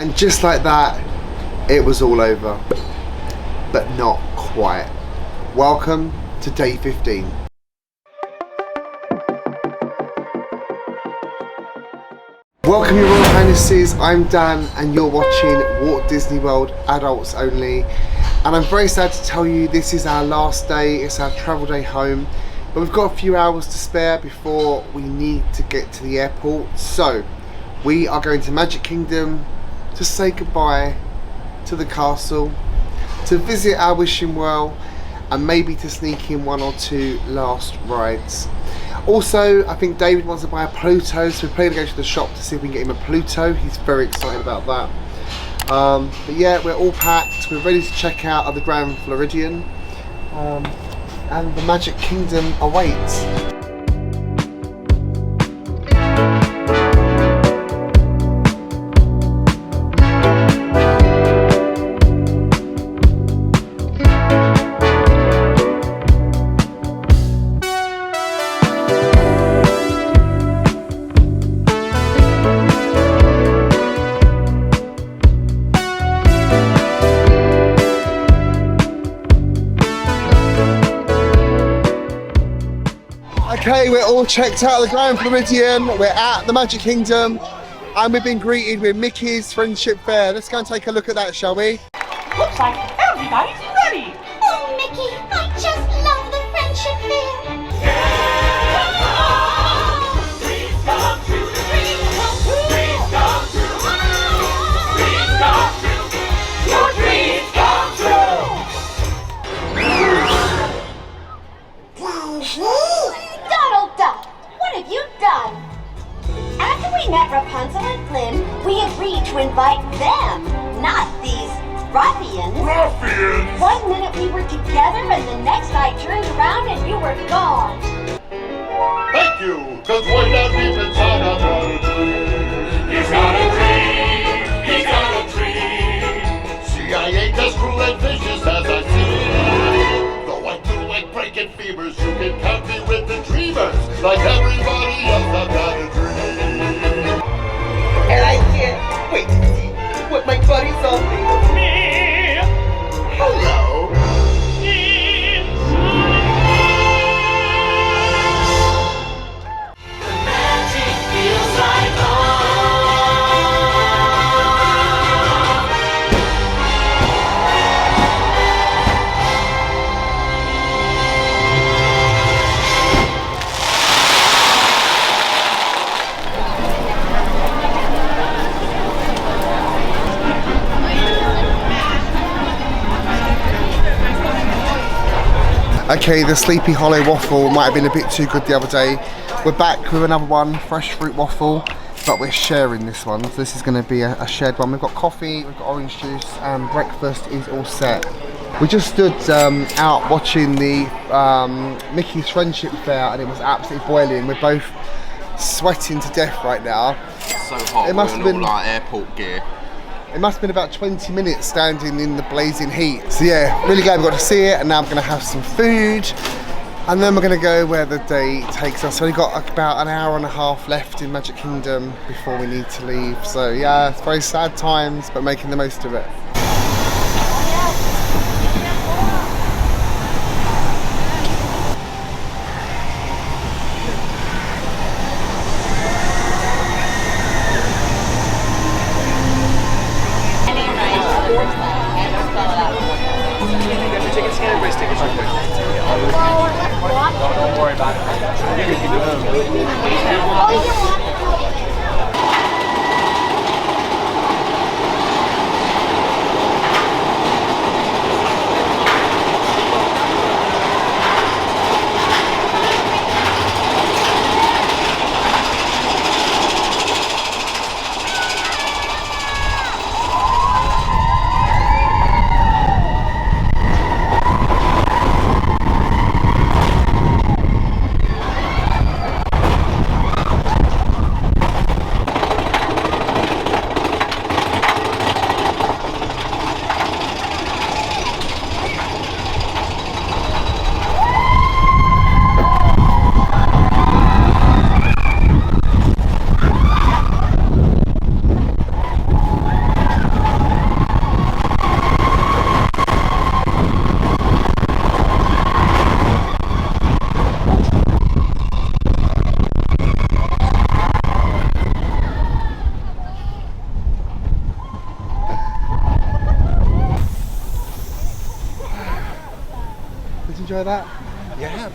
And just like that, it was all over. But not quite. Welcome to day 15. Welcome, your Royal Highnesses. I'm Dan and you're watching Walt Disney World Adults Only. And I'm very sad to tell you this is our last day, it's our travel day home. But we've got a few hours to spare before we need to get to the airport. So, we are going to Magic Kingdom to say goodbye to the castle, to visit our wishing well, and maybe to sneak in one or two last rides. Also, I think David wants to buy a Pluto, so we're planning to go to the shop to see if we can get him a Pluto. He's very excited about that. But yeah, we're all packed. We're ready to check out of the Grand Floridian, and the Magic Kingdom awaits. Okay, we're all checked out of the Grand Floridian. We're at the Magic Kingdom and we've been greeted with Mickey's Friendship Faire. Let's go and take a look at that, shall we? Looks like everybody's ready. Oh, Mickey, I just love the Friendship Faire. Dreams come true. Dreams come true. Dreams come true. Dreams come true. Your dreams come true. Donald Duck, what have you done? After we met Rapunzel and Flynn, we agreed to invite them, not these ruffians. Ruffians! One minute we were together and the next I turned around and you were gone. Thank you, cause way down deep inside I've got a dream. He's got a dream. He's got a dream. See, I ain't as cruel and vicious as I seem. Though I do like breaking fevers, you can count me with the dreamers. Like everybody else, I've got a dream. And I can't wait to see what my buddies all think of me. Hello. Okay, the Sleepy Hollow waffle might have been a bit too good the other day. We're back with another one, fresh fruit waffle, but we're sharing this one. So this is going to be a shared one. We've got coffee, we've got orange juice, and breakfast is all set. We just stood out watching the Mickey's Friendship Faire, and it was absolutely boiling. We're both sweating to death right now. It's so hot. It must have been all our airport gear. It must have been about 20 minutes standing in the blazing heat. So yeah, really glad we got to see it, and now I'm going to have some food and then we're going to go where the day takes us. So we've got about an hour and a half left in Magic Kingdom before we need to leave. So yeah, it's very sad times, but making the most of it. Don't worry about it. enjoy that? Yeah.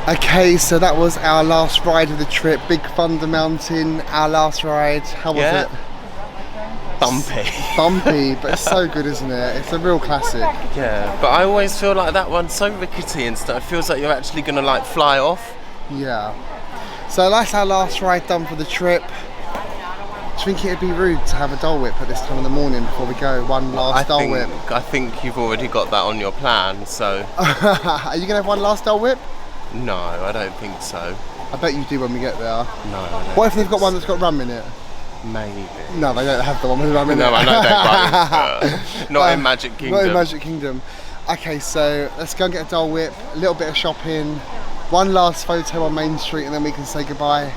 Okay, so that was our last ride of the trip. Big Thunder Mountain, our last ride. How was it? Bumpy. Bumpy, but it's so good, isn't it? It's a real classic. Yeah, but I always feel like that one's so rickety and stuff. It feels like you're actually going to like fly off. Yeah. So that's our last ride done for the trip. Do you think it'd be rude to have a Dole Whip at this time in the morning before we go? One last Dole Whip. I think you've already got that on your plan, so... Are you going to have one last Dole Whip? No, I don't think so. I bet you do when we get there. No, I don't. What if they've got one that's got rum in it? Maybe. No, they don't have the one with rum in it. No, I know that. Not in Magic Kingdom. Not in Magic Kingdom. Okay, so let's go and get a Dole Whip, a little bit of shopping, one last photo on Main Street, and then we can say goodbye.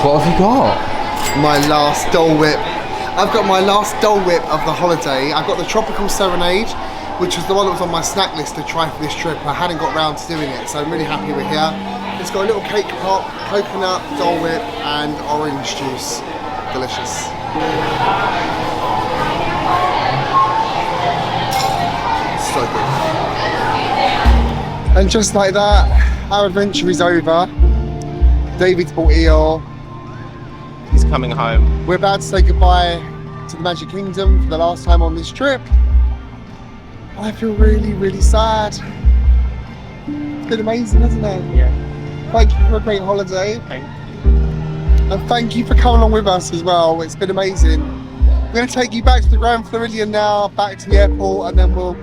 What have you got? My last Dole Whip. I've got my last Dole Whip of the holiday. I've got the Tropical Serenade, which was the one that was on my snack list to try for this trip. I hadn't got round to doing it, so I'm really happy we're here. It's got a little cake pop, coconut, Dole Whip, and orange juice. Delicious. So good. And just like that, our adventure is over. David's bought eel. He's coming home. We're about to say goodbye to the Magic Kingdom for the last time on this trip. I feel really, really sad. It's been amazing, hasn't it? Yeah. Thank you for a great holiday. Thank you. And thank you for coming along with us as well. It's been amazing. We're going to take you back to the Grand Floridian now, back to the airport, and then we'll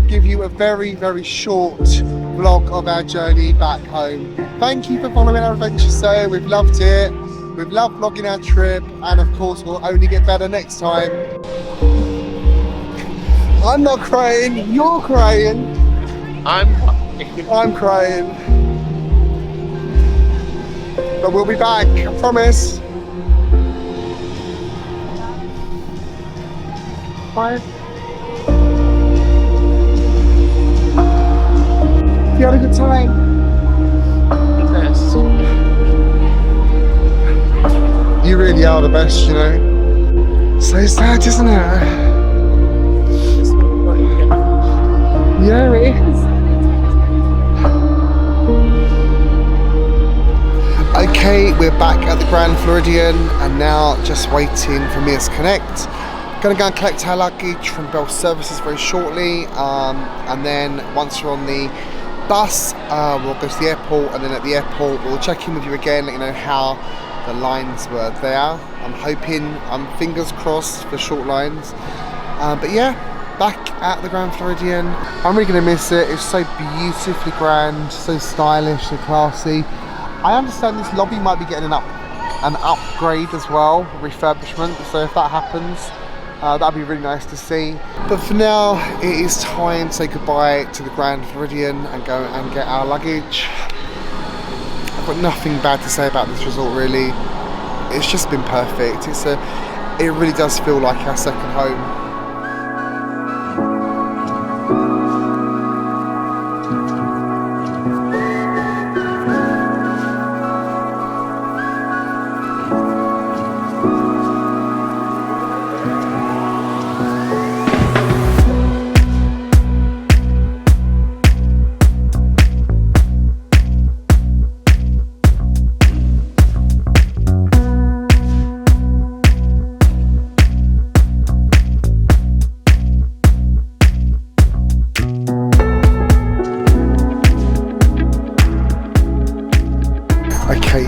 give you a very, very short vlog of our journey back home. Thank you for following our adventure show. We've loved it. We've loved vlogging our trip, and of course we'll only get better next time. I'm not crying, you're crying. I'm crying. But we'll be back, I promise. Bye. You had a good time? Yes. You really are the best, you know. So sad, isn't it? Yeah, it is. Okay, we're back at the Grand Floridian and now just waiting for Mears Connect. Gonna go and collect our luggage from Bell Services very shortly, and then once we're on the bus, we'll go to the airport, and then at the airport we'll check in with you again, let you know how the lines were there. I'm hoping, fingers crossed for short lines. But yeah, back at the Grand Floridian. I'm really going to miss it. It's so beautifully grand, so stylish, so classy. I understand this lobby might be getting an upgrade as well, refurbishment. So if that happens, that'd be really nice to see. But for now, it is time to say goodbye to the Grand Floridian and go and get our luggage. I've got nothing bad to say about this resort really. It's just been perfect. It really does feel like our second home.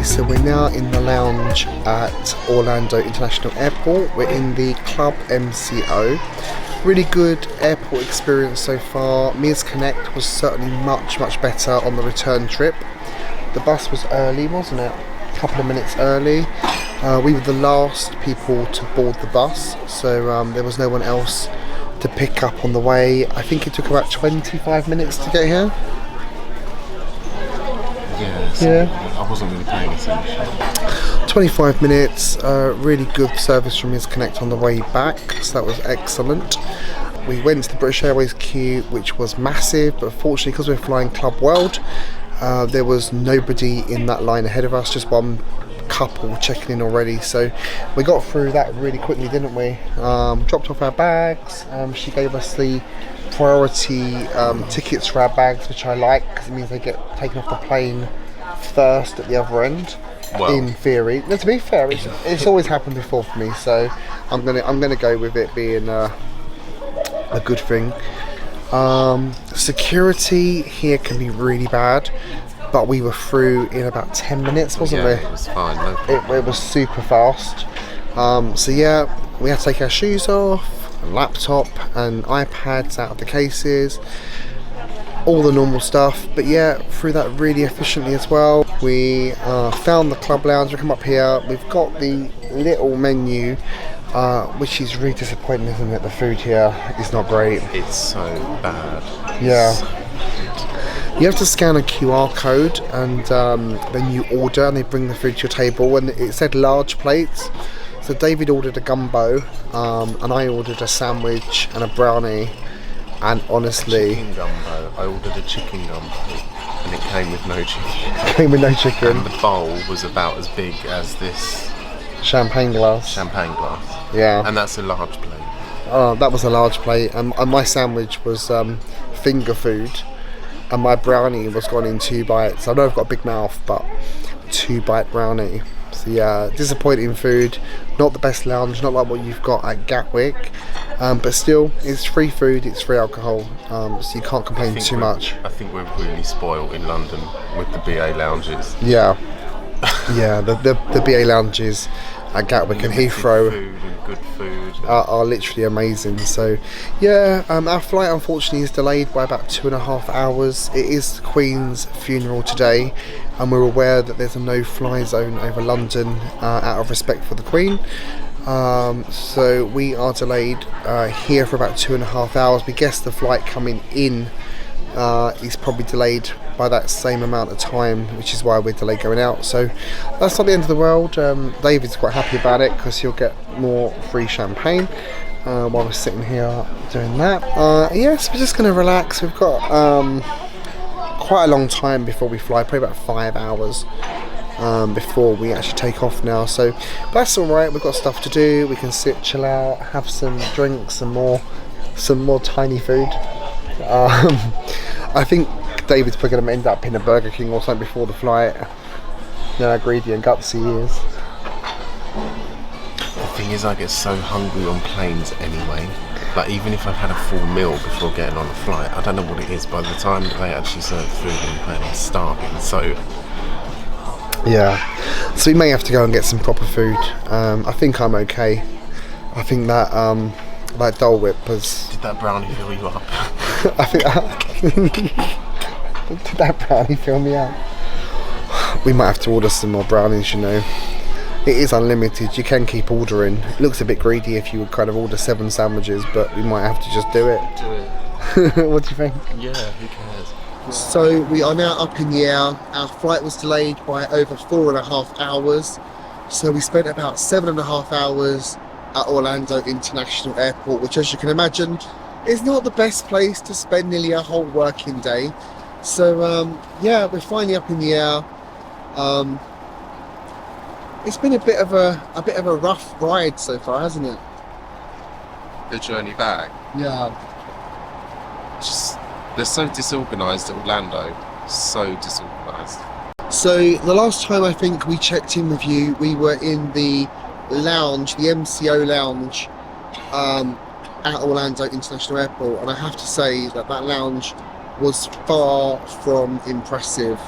So we're now in the lounge at Orlando International Airport. We're in the Club MCO. Really good airport experience so far. Mears Connect was certainly much better on the return trip. The bus was early, wasn't it? A couple of minutes early. We were the last people to board the bus, so there was no one else to pick up on the way. I think it took about 25 minutes to get here. Yeah. I wasn't really paying attention. 25 minutes, really good service from Mears Connect on the way back, so that was excellent. we went to the British Airways queue, which was massive, but fortunately because we're flying Club World, there was nobody in that line ahead of us, just one couple checking in already, so we got through that really quickly, didn't we? Dropped off our bags. She gave us the priority tickets for our bags, which I like because it means they get taken off the plane first at the other end. Well, in theory. Now, to be fair, it's always happened before for me, so I'm gonna go with it being a good thing. Security here can be really bad, but we were through in about 10 minutes, wasn't we? It was fine. No problem. It was super fast. So yeah, we had to take our shoes off, laptop and iPads out of the cases, all the normal stuff, but yeah, through that really efficiently as well. We found the club lounge. We come up here, we've got the little menu, which is really disappointing, isn't it? The food here is not great. It's so bad. Yeah. You have to scan a QR code and then you order and they bring the food to your table, and it said large plates. So David ordered a gumbo and I ordered a sandwich and a brownie, and honestly... Chicken gumbo. I ordered a chicken gumbo and it came with no chicken. Came with no chicken. And the bowl was about as big as this champagne glass. Yeah. And that's a large plate. Oh, that was a large plate, and my sandwich was finger food, and my brownie was gone in 2 bites. I know I've got a big mouth, but 2-bite brownie. So yeah, disappointing food. Not the best lounge, not like what you've got at Gatwick, but still, it's free food, it's free alcohol, so you can't complain too much. I think we're really spoiled in London with the BA lounges. Yeah, yeah, the BA lounges at Gatwick and Heathrow food and good food are literally amazing. So yeah, our flight unfortunately is delayed by about 2.5 hours. It is the Queen's funeral today, and we're aware that there's a no-fly zone over London out of respect for the Queen. So we are delayed here for about 2.5 hours. We guess the flight coming in is probably delayed by that same amount of time, which is why we're delayed going out. So that's not the end of the world. David's quite happy about it because he'll get more free champagne while we're sitting here doing that. Yes, we're just going to relax. We've got quite a long time before we fly, probably about 5 hours before we actually take off now, so that's all right. We've got stuff to do. We can sit, chill out, have some drinks, some more tiny food. I think David's probably going to end up in a Burger King or something before the flight. You know how greedy and gutsy he is. The thing is, I get so hungry on planes anyway. Like, even if I've had a full meal before getting on a flight, I don't know what it is. By the time that they actually serve food on the plane, I'm starving. So yeah, so we may have to go and get some proper food. I think I'm okay. I think that Dole Whip was... Did that brownie fill you up? I think did that brownie fill me up? We might have to order some more brownies, you know. It is unlimited, you can keep ordering. It looks a bit greedy if you would kind of order 7 sandwiches, but we might have to just do it. Do it. What do you think? Yeah, who cares? So we are now up in the air. Our flight was delayed by over 4.5 hours. So we spent about 7.5 hours at Orlando International Airport, which, as you can imagine, is not the best place to spend nearly a whole working day. So yeah, we're finally up in the air. It's been a bit of a rough ride so far, hasn't it? The journey back. Yeah. They're so disorganised at Orlando. So disorganised. So the last time I think we checked in with you, we were in the lounge, the MCO lounge, at Orlando International Airport, and I have to say that lounge was far from impressive.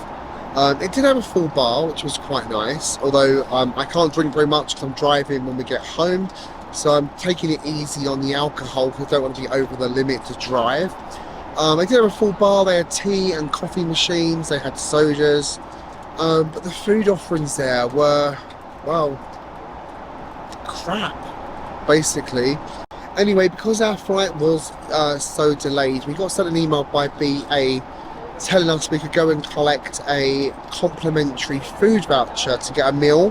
It did have a full bar, which was quite nice, although I can't drink very much because I'm driving when we get home, so I'm taking it easy on the alcohol because I don't want to be over the limit to drive. They did have a full bar. They had tea and coffee machines, they had sodas, but the food offerings there were, well, crap, basically. Anyway, because our flight was so delayed, we got sent an email by BA telling us we could go and collect a complimentary food voucher to get a meal.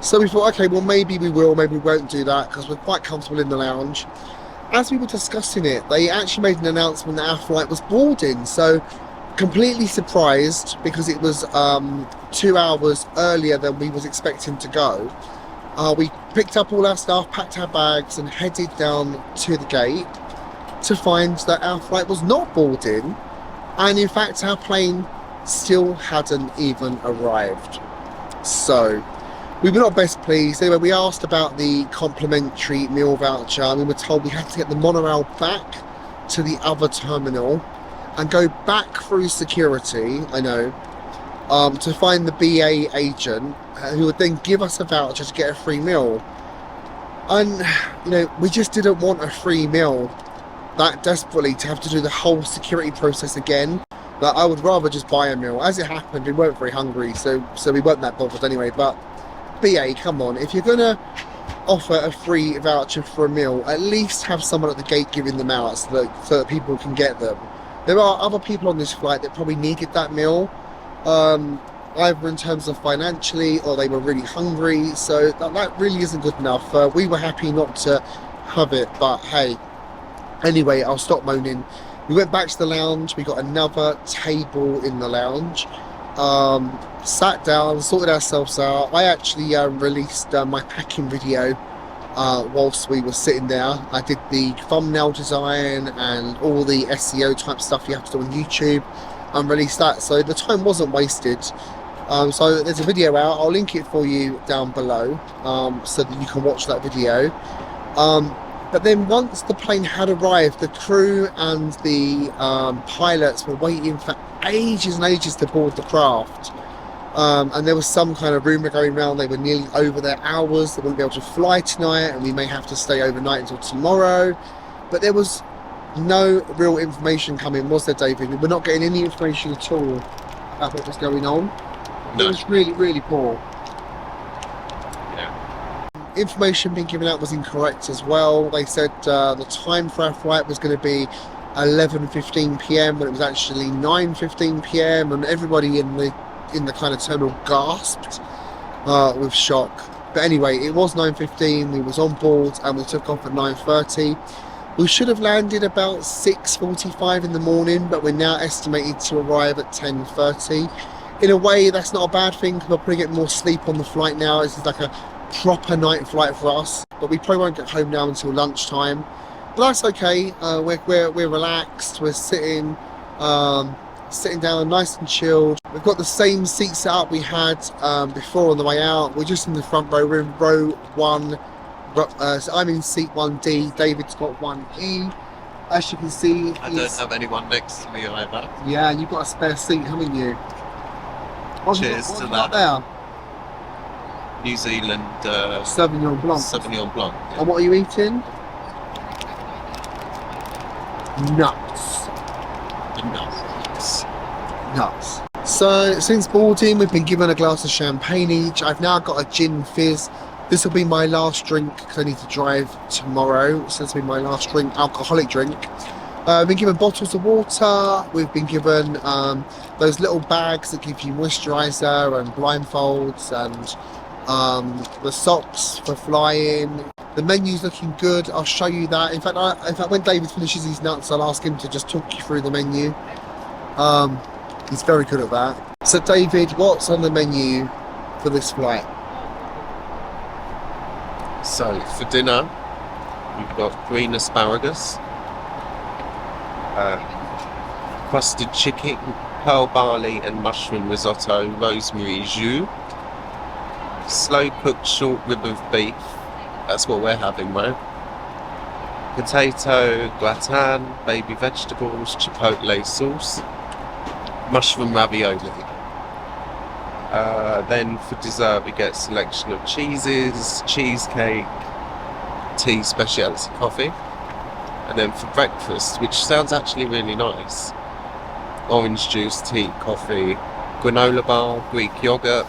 So we thought, okay, well maybe we will, maybe we won't do that because we're quite comfortable in the lounge. as we were discussing it, they actually made an announcement that our flight was boarding. So completely surprised, because it was 2 hours earlier than we was expecting to go. We picked up all our stuff, packed our bags and headed down to the gate to find that our flight was not boarding, and in fact our plane still hadn't even arrived. So we were not best pleased. Anyway, we asked about the complimentary meal voucher and we were told we had to get the monorail back to the other terminal and go back through security, I know, to find the BA agent who would then give us a voucher to get a free meal. And, you know, we just didn't want a free meal that desperately to have to do the whole security process again. That I would rather just buy a meal. As it happened, we weren't very hungry, so we weren't that bothered anyway. But BA, come on, if you're gonna offer a free voucher for a meal, at least have someone at the gate giving them out so that people can get them. There are other people on this flight that probably needed that meal, either in terms of financially or they were really hungry, so that really isn't good enough. We were happy not to have it, but hey. Anyway, I'll stop moaning. We went back to the lounge, we got another table in the lounge, sat down, sorted ourselves out. I actually released my packing video whilst we were sitting there. I did the thumbnail design and all the SEO type stuff you have to do on YouTube and released that, so the time wasn't wasted. So there's a video out, I'll link it for you down below so that you can watch that video. But then once the plane had arrived, the crew and the pilots were waiting for ages and ages to board the craft. And there was some kind of rumour going around they were nearly over their hours, they wouldn't be able to fly tonight and we may have to stay overnight until tomorrow. But there was no real information coming, was there, David? We were not getting any information at all about what was going on. No. It was really, really poor. Information being given out was incorrect as well. They said the time for our flight was going to be 11:15 p.m. when it was actually 9:15 p.m. and everybody in the kind of terminal gasped with shock. But anyway, it was 9:15. We was on board and we took off at 9:30. We should have landed about 6:45 in the morning, but we're now estimated to arrive at 10:30. In a way, that's not a bad thing because we'll probably get more sleep on the flight now. This is like a proper night flight for us, but we probably won't get home now until lunchtime. But that's okay. We're relaxed. We're sitting down, nice and chilled. We've got the same seat set up we had before on the way out. We're just in the front row. We're in row 1. So I'm in seat 1D. David's got 1E. As you can see, I don't have anyone next to me either. Yeah, you've got a spare seat, haven't you? Cheers to that. There? New Zealand Sauvignon Blanc. Sauvignon Blanc. Yeah. And what are you eating? Nuts. Nuts. So since boarding, we've been given a glass of champagne each. I've now got a gin fizz. This will be my last drink because I need to drive tomorrow. So this will be my last drink, alcoholic drink. We've been given bottles of water. We've been given those little bags that give you moisturiser and blindfolds and the socks for flying. The menu's looking good. I'll show you that. In fact, when David finishes his nuts, I'll ask him to just talk you through the menu. He's very good at that. So David, what's on the menu for this flight? So for dinner, we've got green asparagus, crusted chicken, pearl barley and mushroom risotto, rosemary jus, slow cooked short rib of beef, that's what we're having, right? Potato gratin, baby vegetables, chipotle sauce, mushroom ravioli. Then for dessert we get a selection of cheeses, cheesecake, tea, specialty coffee. And then for breakfast, which sounds actually really nice, orange juice, tea, coffee, granola bar, Greek yogurt,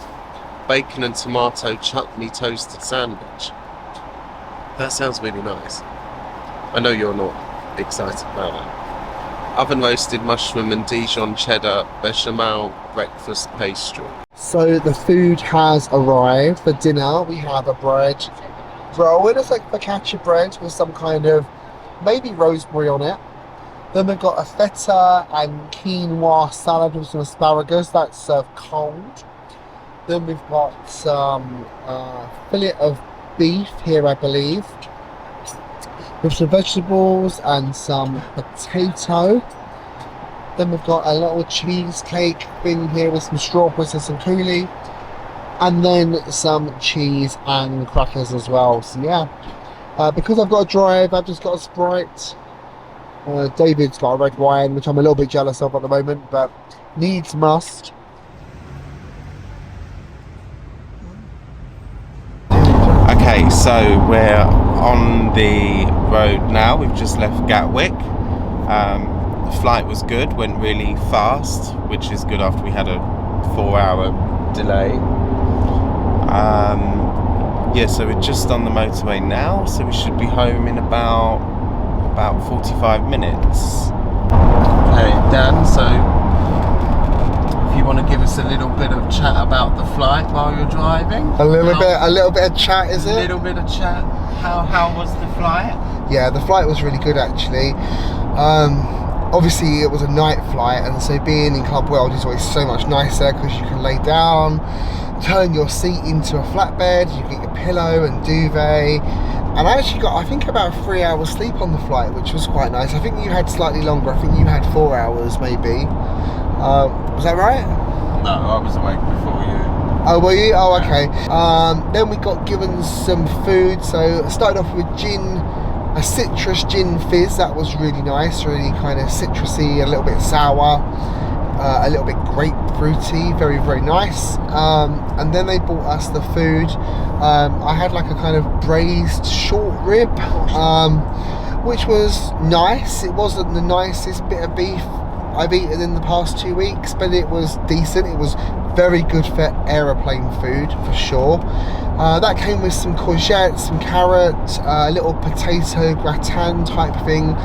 bacon and tomato chutney toasted sandwich. That sounds really nice. I know you're not excited about it. Oven roasted mushroom and Dijon cheddar bechamel breakfast pastry. So the food has arrived. For dinner we have a bread roll. It looks like focaccia bread with some kind of maybe rosemary on it. Then we've got a feta and quinoa salad with some asparagus that's served cold. Then we've got some fillet of beef here, I believe, with some vegetables and some potato. Then we've got a little cheesecake thing here with some strawberries and some coulis, and then some cheese and crackers as well. So yeah, because I've got to drive, I've just got a Sprite. David's got a red wine, which I'm a little bit jealous of at the moment, but needs must. Okay, so we're on the road now. We've just left Gatwick. The flight was good, went really fast, which is good after we had a 4-hour delay. Yeah, so we're just on the motorway now, so we should be home in about 45 minutes. Okay, Dan, so if you want to give us a little bit of chat about the flight while you're driving. A little bit of chat, is it? A little bit of chat. How was the flight? Yeah, the flight was really good actually. Obviously it was a night flight, and so being in Club World is always so much nicer because you can lay down, turn your seat into a flatbed, you get your pillow and duvet. And I actually got, I think, about 3 hours sleep on the flight, which was quite nice. I think you had slightly longer. I think you had 4 hours maybe. Was that right? No, I was awake before you. Oh, were you? Oh, okay. Then we got given some food. So I started off with a citrus gin fizz. That was really nice, really kind of citrusy, a little bit sour, a little bit grapefruity, very, very nice. And then they brought us the food. I had like a kind of braised short rib, which was nice. It wasn't the nicest bit of beef I've eaten in the past 2 weeks, but it was decent. It was very good for aeroplane food, for sure. That came with some courgettes, some carrots, a little potato gratin type thing,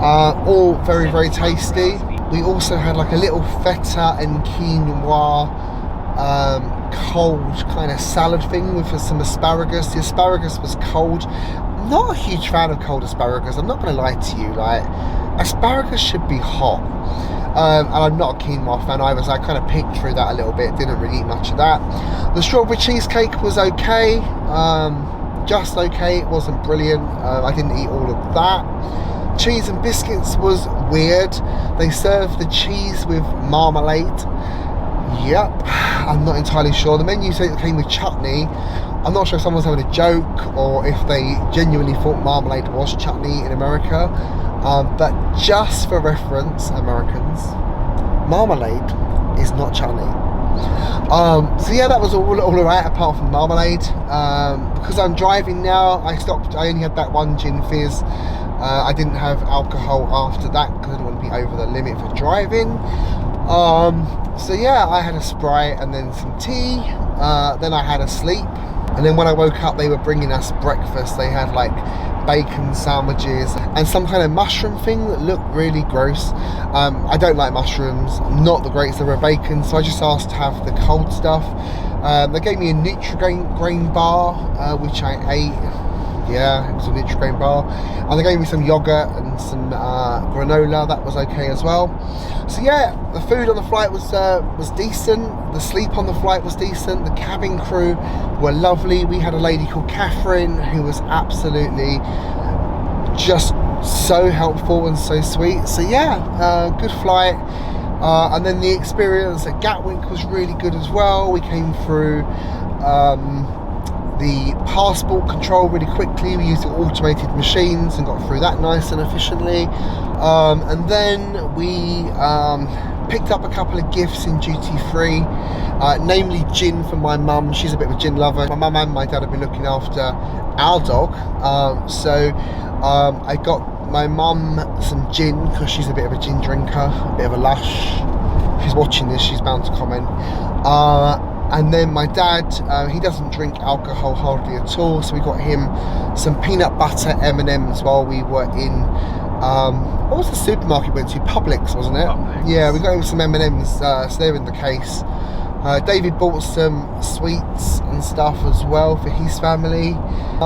all very, very tasty. We also had like a little feta and quinoa cold kind of salad thing with some asparagus. The asparagus was cold. I'm not a huge fan of cold asparagus, I'm not going to lie to you. Like, asparagus should be hot. And I'm not a quinoa fan either, so I kind of picked through that a little bit, didn't really eat much of that. The strawberry cheesecake was okay, just okay, it wasn't brilliant. I didn't eat all of that. Cheese and biscuits was weird. They served the cheese with marmalade. Yep, I'm not entirely sure. The menu said it came with chutney. I'm not sure if someone's having a joke or if they genuinely thought marmalade was chutney in America. But just for reference, Americans, marmalade is not chutney. So yeah, that was all right apart from marmalade. Because I'm driving now, I only had that one gin fizz. I didn't have alcohol after that because I didn't want to be over the limit for driving. So yeah, I had a Sprite and then some tea. Then I had a sleep. And then when I woke up, they were bringing us breakfast. They had like bacon sandwiches and some kind of mushroom thing that looked really gross. I don't like mushrooms, not the greatest of bacon, so I just asked to have the cold stuff. They gave me a Nutri-Grain bar, which I ate. Yeah, it was a Nutri-Grain bar. And they gave me some yogurt and some granola. That was okay as well. So yeah, the food on the flight was decent. The sleep on the flight was decent. The cabin crew were lovely. We had a lady called Catherine who was absolutely just so helpful and so sweet. So yeah, good flight. And then the experience at Gatwick was really good as well. We came through the passport control really quickly. We used the automated machines and got through that nice and efficiently. And then we picked up a couple of gifts in duty free, namely gin for my mum. She's a bit of a gin lover. My mum and my dad have been looking after our dog, so I got my mum some gin because she's a bit of a gin drinker, a bit of a lush. If she's watching this, she's bound to comment. And then my dad, he doesn't drink alcohol hardly at all, so we got him some peanut butter M&Ms while we were in, what was the supermarket we went to? Publix, wasn't it? Publix. Yeah, we got him some M&Ms, so they're in the case. David bought some sweets and stuff as well for his family.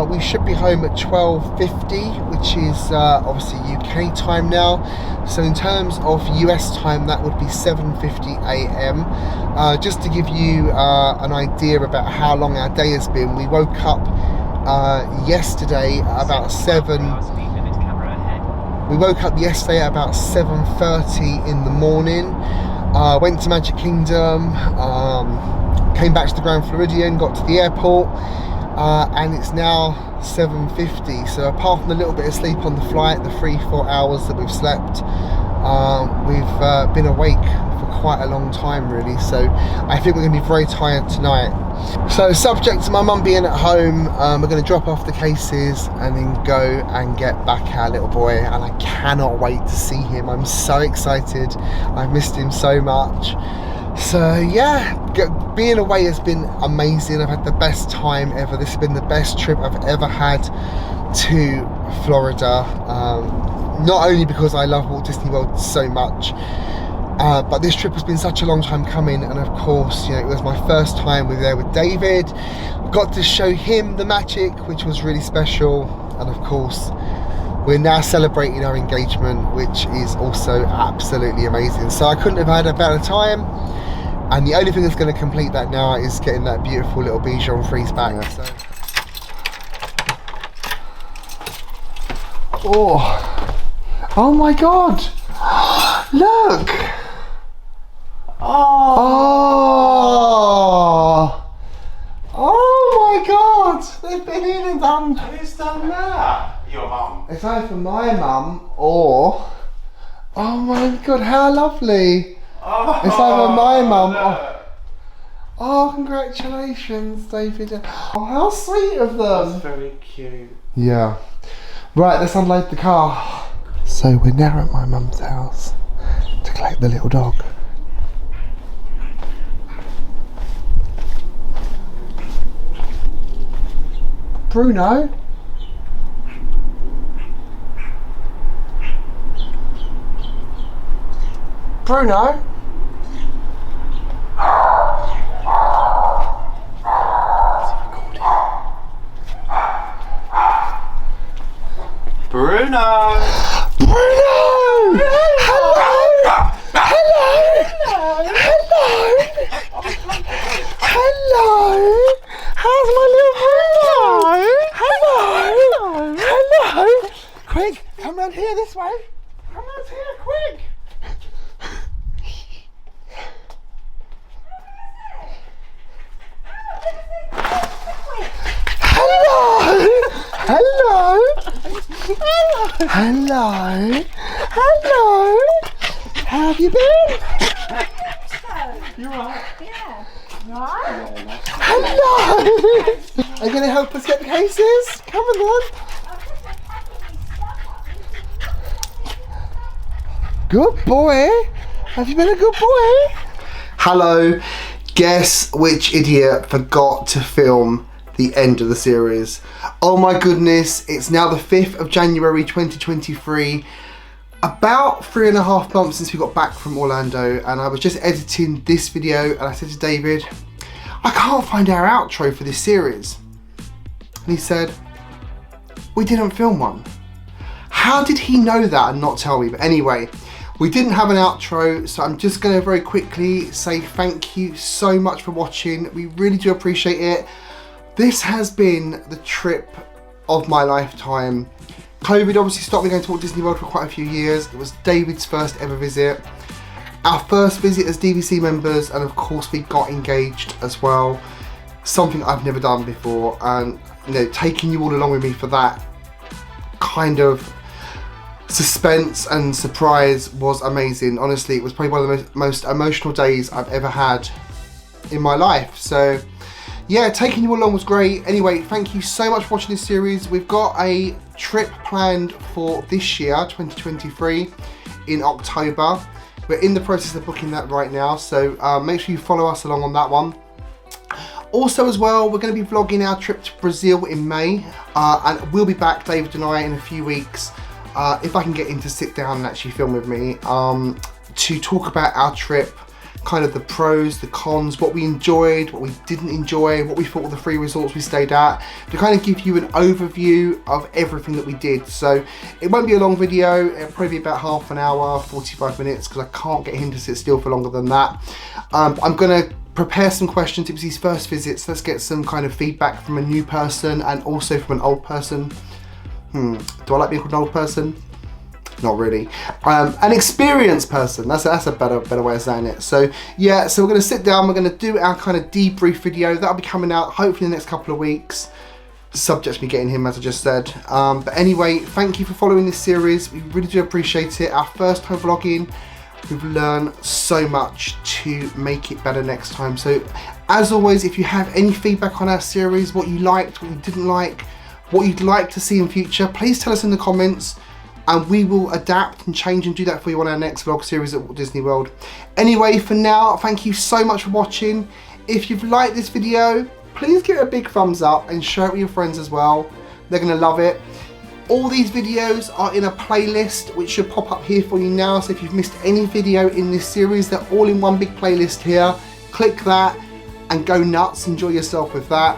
We should be home at 12:50, which is obviously UK time now. So in terms of US time, that would be 7:50 AM. Just to give you an idea about how long our day has been, we woke up yesterday at about 7:30 in the morning. Went to Magic Kingdom, came back to the Grand Floridian, got to the airport, and it's now 7:50. So apart from a little bit of sleep on the flight, the 3-4 hours that we've slept, we've been awake for quite a long time really. So I think we're going to be very tired tonight. So subject to my mum being at home, we're going to drop off the cases and then go and get back our little boy, and I cannot wait to see him. I'm so excited. I've missed him so much. So yeah, being away has been amazing. I've had the best time ever. This has been the best trip I've ever had to Florida. Not only because I love Walt Disney World so much, but this trip has been such a long time coming, and of course, you know, it was my first time there with David. Got to show him the magic, which was really special, and of course, we're now celebrating our engagement, which is also absolutely amazing. So I couldn't have had a better time, and the only thing that's going to complete that now is getting that beautiful little Bichon freeze back. Yeah. So. Oh my God! Look! Oh my God! They've been in and done. Who's done that? Your mum. It's either my mum or. Oh my God! How lovely! Oh, it's either my mum or. look. Oh, congratulations, David! Oh, how sweet of them! That's very cute. Yeah. Right, let's unload the car. So we're now at my mum's house to collect the little dog. Bruno? Bruno? Bruno! Bruno! Hello! Hello! Hello! Hello! How's my little Bruno? Hello! Hello! Quick, come round here this way. Come round here, quick! Hello! Hello! Hello! Hello! How have you been? You alright? Hello! Are you going to help us get the cases? Come on. Good boy. Have you been a good boy? Hello. Guess which idiot forgot to film the end of the series? Oh my goodness, it's now the 5th of January 2023. About 3.5 months since we got back from Orlando, and I was just editing this video and I said to David, I can't find our outro for this series. And he said, we didn't film one. How did he know that and not tell me? But anyway, we didn't have an outro, so I'm just going to very quickly say thank you so much for watching. We really do appreciate it. This has been the trip of my lifetime. COVID obviously stopped me going to Walt Disney World for quite a few years. It was David's first ever visit. Our first visit as DVC members, and of course we got engaged as well. Something I've never done before, and you know, taking you all along with me for that kind of suspense and surprise was amazing. Honestly, it was probably one of the most emotional days I've ever had in my life. So yeah, taking you along was great. Anyway, thank you so much for watching this series. We've got a trip planned for this year, 2023, in October. We're in the process of booking that right now, so make sure you follow us along on that one. Also as well, we're going to be vlogging our trip to Brazil in May, and we'll be back, David and I, in a few weeks, if I can get him to sit down and actually film with me, to talk about our trip, kind of the pros, the cons, what we enjoyed, what we didn't enjoy, what we thought of the 3 resorts we stayed at, to kind of give you an overview of everything that we did. So it won't be a long video, it'll probably be about half an hour, 45 minutes, because I can't get him to sit still for longer than that. I'm gonna prepare some questions. It was his first visit, so let's get some kind of feedback from a new person and also from an old person. Do I like being called an old person? Not really. An experienced person, that's a better way of saying it. So yeah, so we're going to sit down, we're going to do our kind of debrief video. That'll be coming out hopefully in the next couple of weeks, subject to me getting him, as I just said. But anyway, thank you for following this series, we really do appreciate it. Our first time vlogging, we've learned so much to make it better next time. So as always, if you have any feedback on our series, what you liked, what you didn't like, what you'd like to see in future, please tell us in the comments, and we will adapt and change and do that for you on our next vlog series at Walt Disney World. Anyway, for now, thank you so much for watching. If you've liked this video, please give it a big thumbs up and share it with your friends as well. They're gonna love it. All these videos are in a playlist which should pop up here for you now. So if you've missed any video in this series, they're all in one big playlist here. Click that and go nuts, enjoy yourself with that.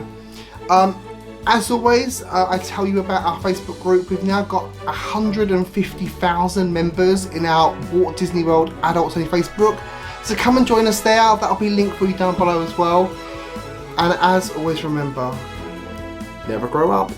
As always, I tell you about our Facebook group. We've now got 150,000 members in our Walt Disney World Adults Only Facebook. So come and join us there. That'll be linked for you down below as well. And as always, remember, never grow up.